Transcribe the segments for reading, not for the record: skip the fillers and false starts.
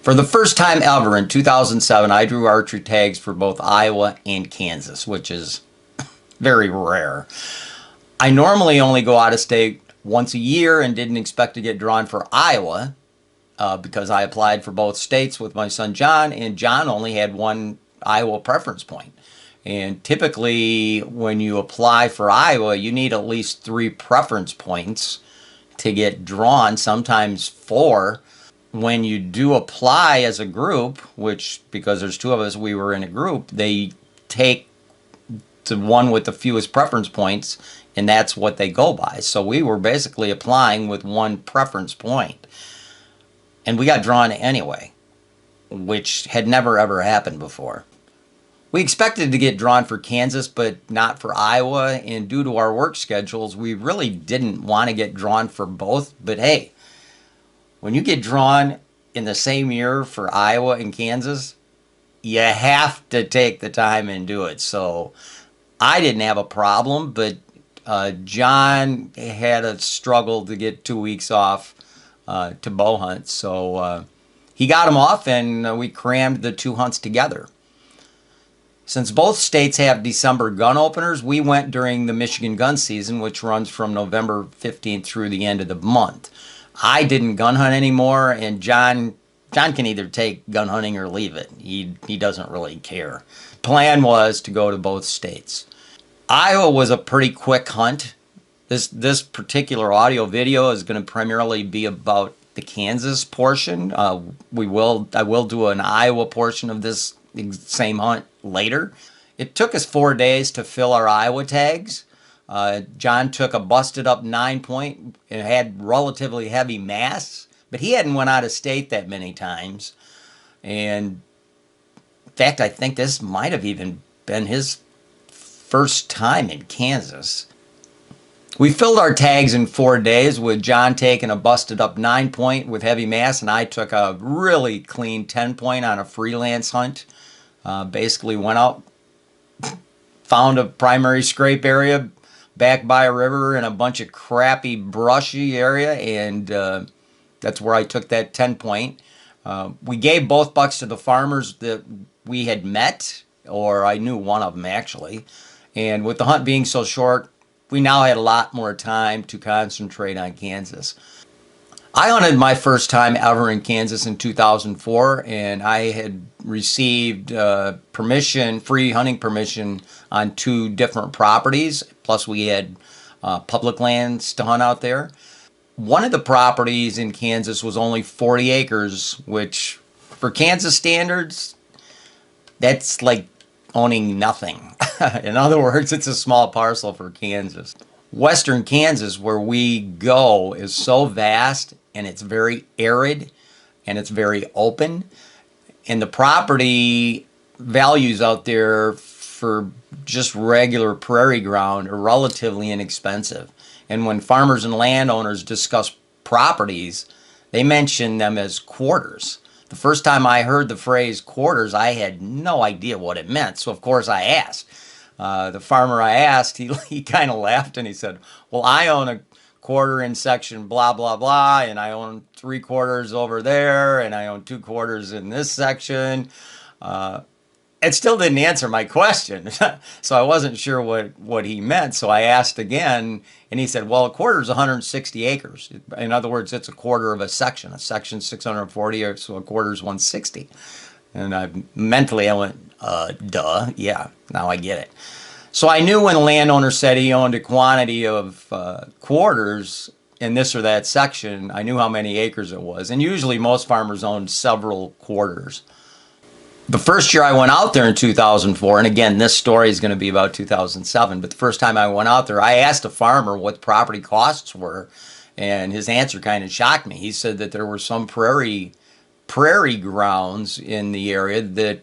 For the first time ever in 2007, I drew archery tags for both Iowa and Kansas, which is very rare. I normally only go out of state once a year and didn't expect to get drawn for Iowa because I applied for both states with my son John, and John only had one Iowa preference point. And typically, when you apply for Iowa, you need at least 3 preference points to get drawn, sometimes 4. When you do apply as a group, which, because there's 2 of us, we were in a group, they take the one with the fewest preference points, and that's what they go by. So we were basically applying with 1 preference point. And we got drawn anyway, which had never ever happened before. We expected to get drawn for Kansas, but not for Iowa, and due to our work schedules, we really didn't want to get drawn for both. But hey, when you get drawn in the same year for Iowa and Kansas, you have to take the time and do it. So I didn't have a problem, but John had a struggle to get 2 weeks off to bow hunt. So he got him off, and we crammed the 2 hunts together. Since both states have December gun openers, we went during the Michigan gun season, which runs from November 15th through the end of the month. I didn't gun hunt anymore, and John can either take gun hunting or leave it. He doesn't really care. Plan was to go to both states. Iowa was a pretty quick hunt. This particular audio video is going to primarily be about the Kansas portion. I will do an Iowa portion of this same hunt later. It took us 4 days to fill our Iowa tags. John took a busted up 9-point and had relatively heavy mass, but he hadn't went out of state that many times. And in fact, I think this might have even been his first time in Kansas. We filled our tags in 4 days, with John taking a busted up 9-point with heavy mass, and I took a really clean 10-point on a freelance hunt. Basically went out, found a primary scrape area back by a river in a bunch of crappy brushy area, and that's where I took that 10-point. We gave both bucks to the farmers that we had met, or I knew one of them actually, and with the hunt being so short, we now had a lot more time to concentrate on Kansas. I hunted my first time ever in Kansas in 2004, and I had received free hunting permission on 2 different properties, plus we had public lands to hunt out there. One of the properties in Kansas was only 40 acres, which for Kansas standards, that's like owning nothing. In other words, it's a small parcel for Kansas. Western Kansas, where we go, is so vast, and it's very arid, and it's very open. And the property values out there for just regular prairie ground are relatively inexpensive. And when farmers and landowners discuss properties, they mention them as quarters. The first time I heard the phrase quarters, I had no idea what it meant. So, of course, I asked. The farmer I asked, he kind of laughed, and he said, well, I own a quarter in section blah, blah, blah, and I own 3 quarters over there, and I own 2 quarters in this section. It still didn't answer my question, so I wasn't sure what he meant. So I asked again, and he said, well, a quarter is 160 acres. In other words, it's a quarter of a section. A section 640, so a quarter is 160. And I went, duh, yeah, now I get it. So I knew when the landowner said he owned a quantity of quarters in this or that section, I knew how many acres it was. And usually most farmers own several quarters. The first year I went out there in 2004, and again, this story is going to be about 2007, but the first time I went out there, I asked a farmer what property costs were, and his answer kind of shocked me. He said that there were some prairie grounds in the area that,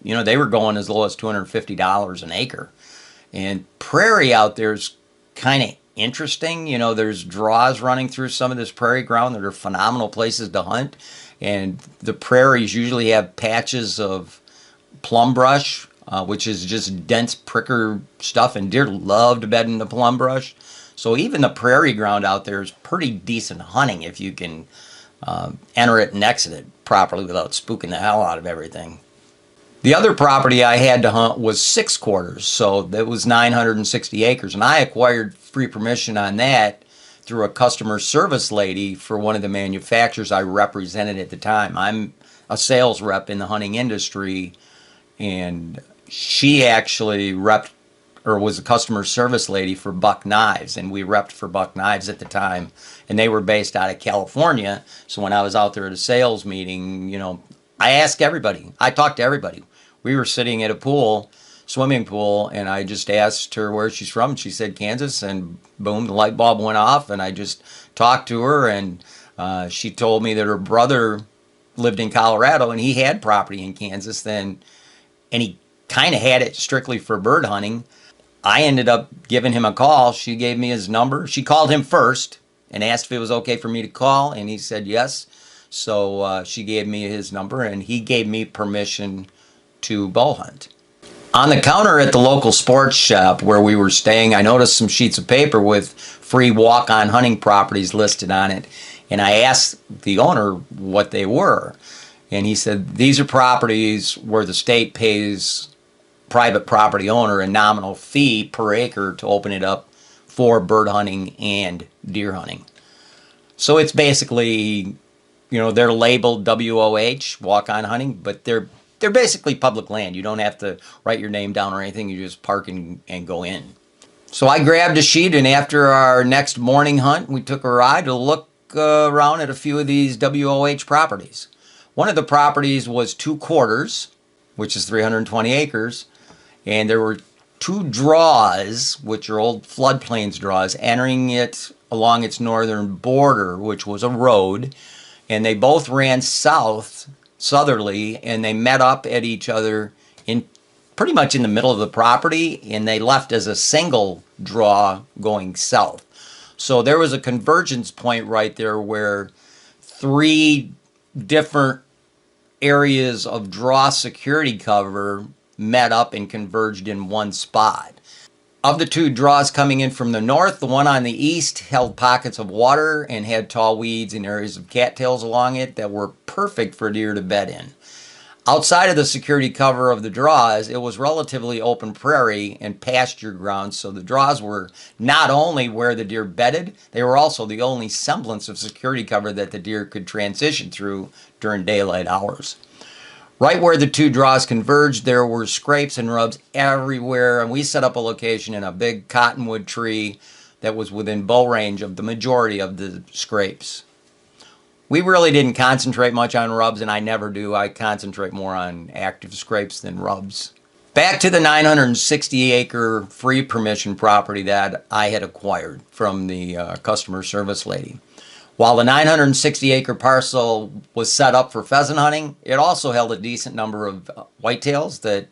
they were going as low as $250 an acre. And prairie out there is kind of interesting. There's draws running through some of this prairie ground that are phenomenal places to hunt. And the prairies usually have patches of plum brush, which is just dense pricker stuff, and deer love to bed in the plum brush. So even the prairie ground out there is pretty decent hunting if you can enter it and exit it properly without spooking the hell out of everything. The other property I had to hunt was 6/4, so that was 960 acres, and I acquired free permission on that through a customer service lady for one of the manufacturers I represented at the time. I'm a sales rep in the hunting industry, and she actually repped or was a customer service lady for Buck Knives, and we repped for Buck Knives at the time, and they were based out of California. So when I was out there at a sales meeting, I asked everybody. I talked to everybody. We were sitting at a pool, swimming pool, and I just asked her where she's from. She said Kansas, and boom, the light bulb went off, and I just talked to her, and she told me that her brother lived in Colorado, and he had property in Kansas then, and he kind of had it strictly for bird hunting. I ended up giving him a call. She gave me his number. She called him first and asked if it was okay for me to call, and he said yes. So she gave me his number, and he gave me permission to bow hunt. On the counter at the local sports shop where we were staying, I noticed some sheets of paper with free walk-on hunting properties listed on it, and I asked the owner what they were, and he said these are properties where the state pays private property owner a nominal fee per acre to open it up for bird hunting and deer hunting. So it's basically, they're labeled WOH, walk-on hunting, but they're basically public land. You don't have to write your name down or anything. You just park and go in. So I grabbed a sheet, and after our next morning hunt, we took a ride to look around at a few of these WOH properties. One of the properties was 2/4, which is 320 acres, and there were 2 draws, which are old floodplains draws, entering it along its northern border, which was a road, and they both ran southerly, and they met up at each other in pretty much in the middle of the property, and they left as a single draw going south. So there was a convergence point right there where 3 different areas of draw security cover met up and converged in one spot. Of the 2 draws coming in from the north, the one on the east held pockets of water and had tall weeds and areas of cattails along it that were perfect for deer to bed in. Outside of the security cover of the draws, it was relatively open prairie and pasture ground, so the draws were not only where the deer bedded, they were also the only semblance of security cover that the deer could transition through during daylight hours. Right where the 2 draws converged, there were scrapes and rubs everywhere, and we set up a location in a big cottonwood tree that was within bow range of the majority of the scrapes. We really didn't concentrate much on rubs, and I never do. I concentrate more on active scrapes than rubs. Back to the 960-acre free permission property that I had acquired from the customer service lady. While the 960-acre parcel was set up for pheasant hunting, it also held a decent number of whitetails that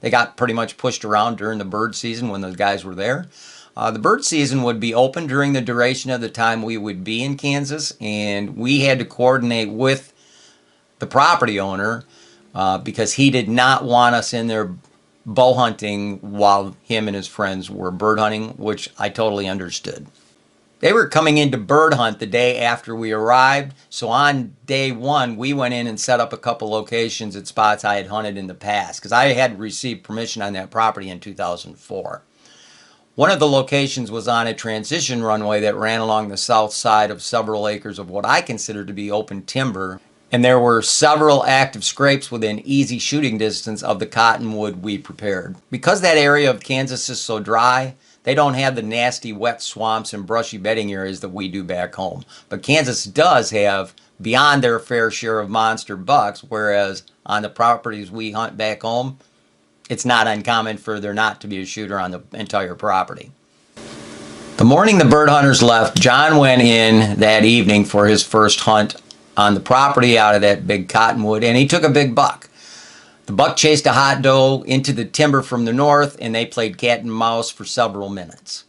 they got pretty much pushed around during the bird season when those guys were there. The bird season would be open during the duration of the time we would be in Kansas, and we had to coordinate with the property owner because he did not want us in there bow hunting while him and his friends were bird hunting, which I totally understood. They were coming in to bird hunt the day after we arrived, so on day 1, we went in and set up a couple locations at spots I had hunted in the past, because I had received permission on that property in 2004. One of the locations was on a transition runway that ran along the south side of several acres of what I consider to be open timber, and there were several active scrapes within easy shooting distance of the cottonwood we prepared. Because that area of Kansas is so dry, they don't have the nasty wet swamps and brushy bedding areas that we do back home. But Kansas does have beyond their fair share of monster bucks, whereas on the properties we hunt back home, it's not uncommon for there not to be a shooter on the entire property. The morning the bird hunters left, John went in that evening for his first hunt on the property out of that big cottonwood, and he took a big buck. The buck chased a hot doe into the timber from the north, and they played cat and mouse for several minutes.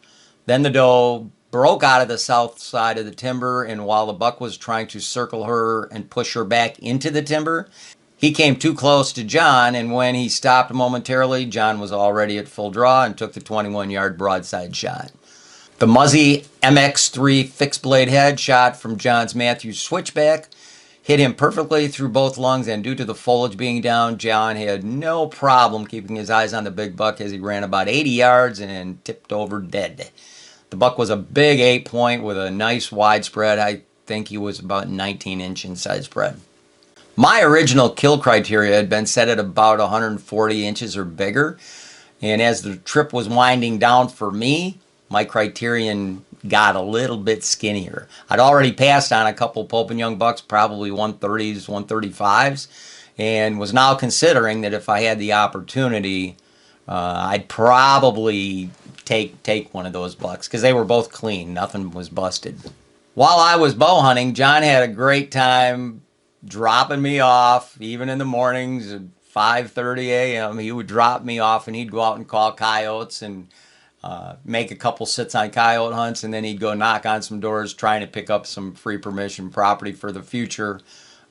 Then the doe broke out of the south side of the timber, and while the buck was trying to circle her and push her back into the timber, he came too close to John, and when he stopped momentarily, John was already at full draw and took the 21-yard broadside shot. The Muzzy MX3 fixed blade head shot from John's Matthews switchback hit him perfectly through both lungs, and due to the foliage being down, John had no problem keeping his eyes on the big buck as he ran about 80 yards and tipped over dead. The buck was a big 8-point with a nice wide spread. I think he was about 19-inch inside spread. My original kill criteria had been set at about 140 inches or bigger, and as the trip was winding down for me, my criterion got a little bit skinnier. I'd already passed on a couple Pope and Young bucks, probably 130s, 135s, and was now considering that if I had the opportunity, I'd probably take one of those bucks because they were both clean. Nothing was busted. While I was bow hunting, John had a great time dropping me off, even in the mornings at 5:30 a.m. He would drop me off and he'd go out and call coyotes and make a couple sits on coyote hunts, and then he'd go knock on some doors trying to pick up some free permission property for the future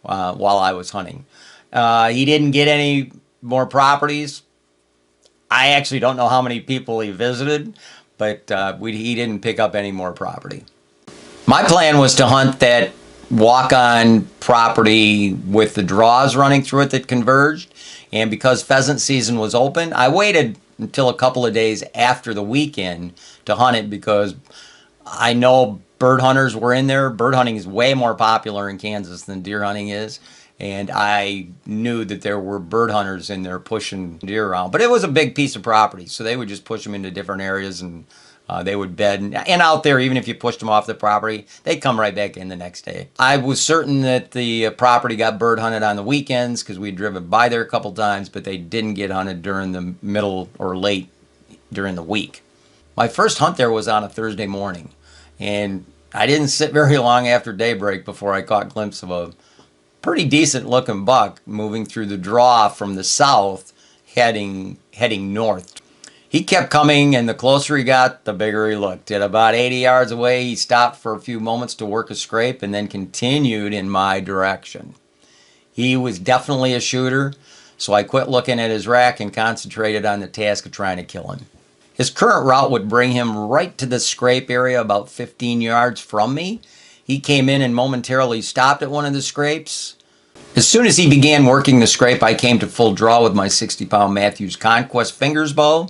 while I was hunting. He didn't get any more properties. I actually don't know how many people he visited, but he didn't pick up any more property. My plan was to hunt that walk-on property with the draws running through it that converged, and because pheasant season was open, I waited until a couple of days after the weekend to hunt it because I know bird hunters were in there. Bird hunting is way more popular in Kansas than deer hunting is, and I knew that there were bird hunters in there pushing deer around. But it was a big piece of property, so they would just push them into different areas, and they would bed. And out there, even if you pushed them off the property, they'd come right back in the next day. I was certain that the property got bird hunted on the weekends because we'd driven by there a couple times, but they didn't get hunted during the middle or late during the week. My first hunt there was on a Thursday morning, and I didn't sit very long after daybreak before I caught a glimpse of a pretty decent looking buck moving through the draw from the south heading north. He kept coming, and the closer he got, the bigger he looked. At about 80 yards away, he stopped for a few moments to work a scrape and then continued in my direction. He was definitely a shooter, so I quit looking at his rack and concentrated on the task of trying to kill him. His current route would bring him right to the scrape area about 15 yards from me. He came in and momentarily stopped at one of the scrapes. As soon as he began working the scrape, I came to full draw with my 60-pound Matthews Conquest fingers bow.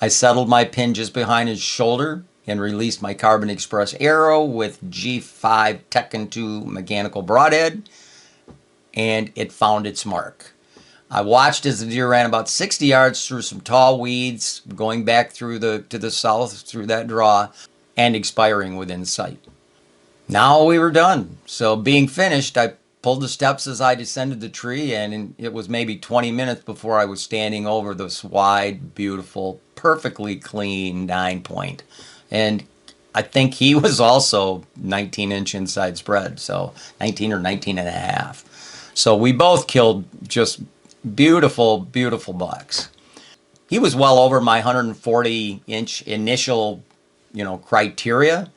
I settled my pin just behind his shoulder and released my Carbon Express arrow with G5 Tekken 2 mechanical broadhead, and it found its mark. I watched as the deer ran about 60 yards through some tall weeds, going back to the south through that draw, and expiring within sight. Now we were done. So being finished, I pulled the steps as I descended the tree, and it was maybe 20 minutes before I was standing over this wide, beautiful, perfectly clean 9-point. And I think he was also 19-inch inside spread, so 19 or 19 and a half. So we both killed just beautiful, beautiful bucks. He was well over my 140-inch initial, criteria.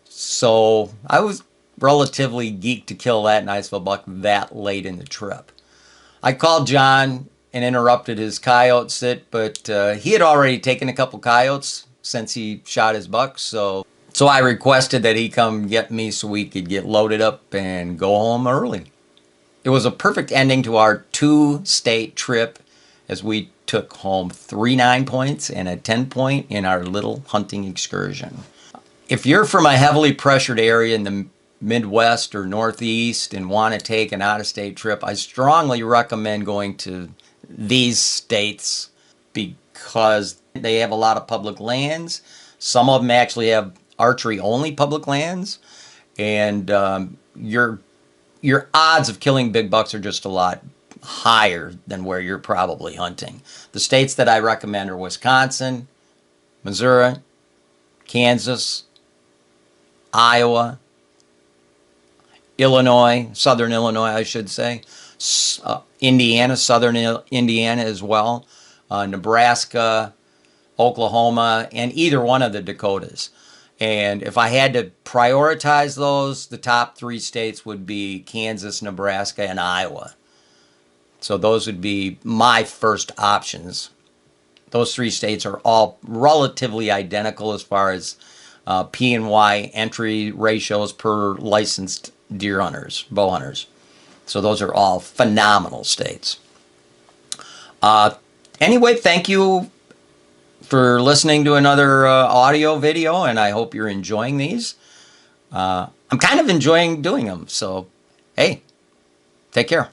So I was relatively geeked to kill that nice of a buck that late in the trip. I called John and interrupted his coyote sit, but he had already taken a couple coyotes since he shot his bucks, so I requested that he come get me so we could get loaded up and go home early. It was a perfect ending to our 2-state trip as we took home 3 9-points and a 10-point in our little hunting excursion. If you're from a heavily pressured area in the Midwest or Northeast and want to take an out-of-state trip, I strongly recommend going to these states because they have a lot of public lands. Some of them actually have archery-only public lands, and your odds of killing big bucks are just a lot higher than where you're probably hunting. The states that I recommend are Wisconsin, Missouri, Kansas, Iowa, Illinois, southern Illinois, I should say, Indiana, southern Indiana as well, Nebraska, Oklahoma, and either one of the Dakotas. And if I had to prioritize those, the top 3 states would be Kansas, Nebraska, and Iowa. So those would be my first options. Those 3 states are all relatively identical as far as P&Y entry ratios per licensed deer hunters, bow hunters. So those are all phenomenal states. Anyway, thank you for listening to another audio video, and I hope you're enjoying these. I'm kind of enjoying doing them. So, hey, take care.